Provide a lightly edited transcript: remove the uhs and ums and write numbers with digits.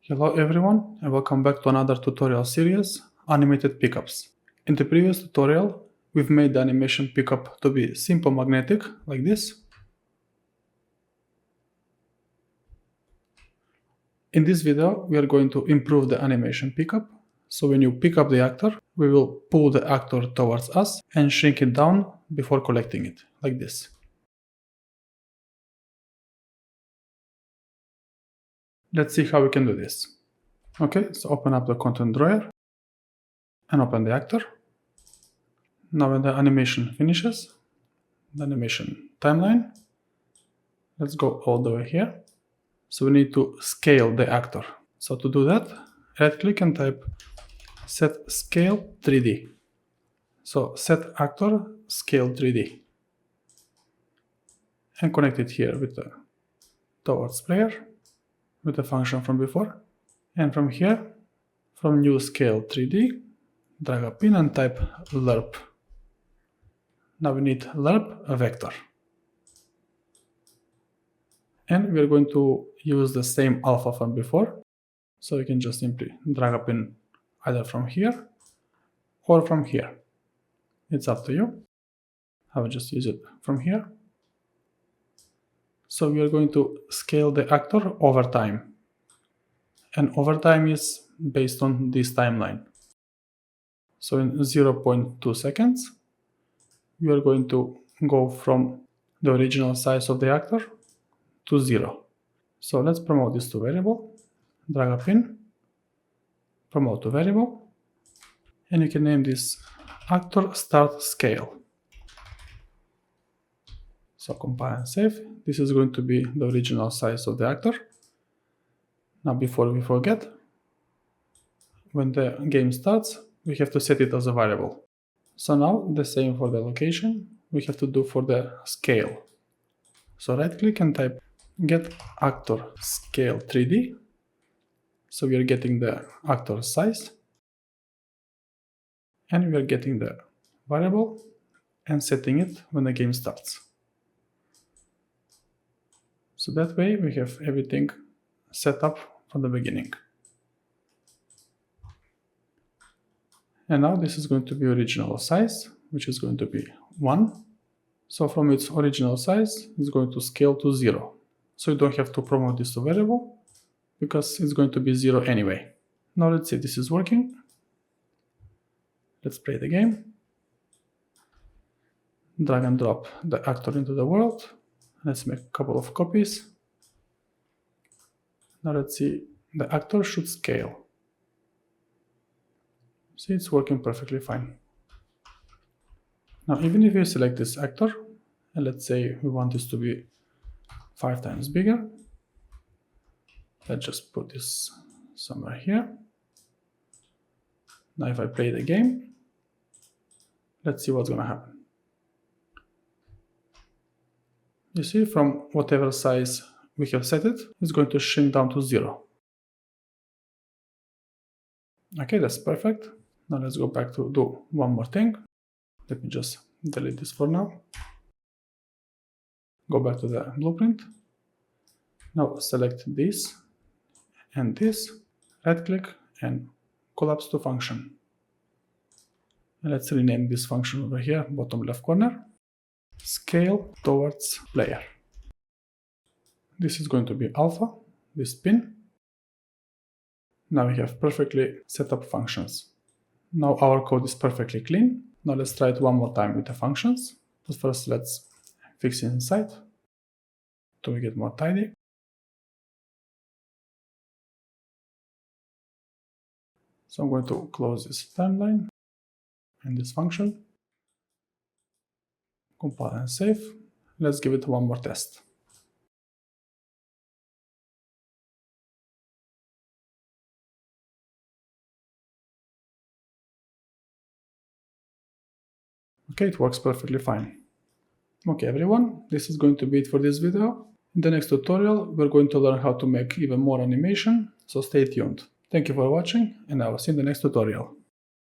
Hello everyone and welcome back to another tutorial series, Animated Pickups. In the previous tutorial, we've made the animation pickup to be simple magnetic, like this. In this video, we are going to improve the animation pickup. So when you pick up the actor, we will pull the actor towards us and shrink it down before collecting it, like this. Let's see how we can do this. Okay, so open up the content drawer and open the actor. Now when the animation finishes, the animation timeline, let's go all the way here. So we need to scale the actor. So to do that, right click and type set scale 3D. So set actor scale 3D. And connect it here with the towards player with the function from before. And from here, from new scale 3D, drag a pin and type lerp. Now we need lerp a vector. And we are going to use the same alpha from before. So you can just simply drag a pin either from here or from here. It's up to you. I will just use it from here. So we are going to scale the actor over time. And over time is based on this timeline. So in 0.2 seconds, we are going to go from the original size of the actor to 0. So let's promote this to variable, drag a pin, promote to variable, and you can name this actor start scale. So compile and save. This is going to be the original size of the actor. Now before we forget, when the game starts, we have to set it as a variable. So now the same for the location, we have to do for the scale. So right click and type get actor scale 3D. So we are getting the actor size. And we are getting the variable and setting it when the game starts. So that way we have everything set up from the beginning. And now this is going to be original size, which is going to be 1. So from its original size, it's going to scale to 0. So you don't have to promote this to variable, because it's going to be 0 anyway. Now let's see if this is working. Let's play the game. Drag and drop the actor into the world. Let's make a couple of copies. Now let's see, the actor should scale. See, it's working perfectly fine. Now even if you select this actor, and let's say we want this to be 5 times bigger, let's just put this somewhere here. Now if I play the game, let's see what's going to happen. You see, from whatever size we have set it, it's going to shrink down to 0. Okay, that's perfect. Now let's go back to do one more thing. Let me just delete this for now. Go back to the blueprint. Now select this and this, right click and collapse to function. And let's rename this function over here, bottom left corner, scale towards player. This is going to be alpha, this pin. Now we have perfectly set up functions. Now our code is perfectly clean. Now let's try it one more time with the functions. But first let's fix it inside to make it more tidy. So I'm going to close this timeline and this function. Compile and save. Let's give it one more test. Okay, it works perfectly fine. Okay everyone, this is going to be it for this video. In the next tutorial, we're going to learn how to make even more animation, so stay tuned. Thank you for watching, and I will see you in the next tutorial.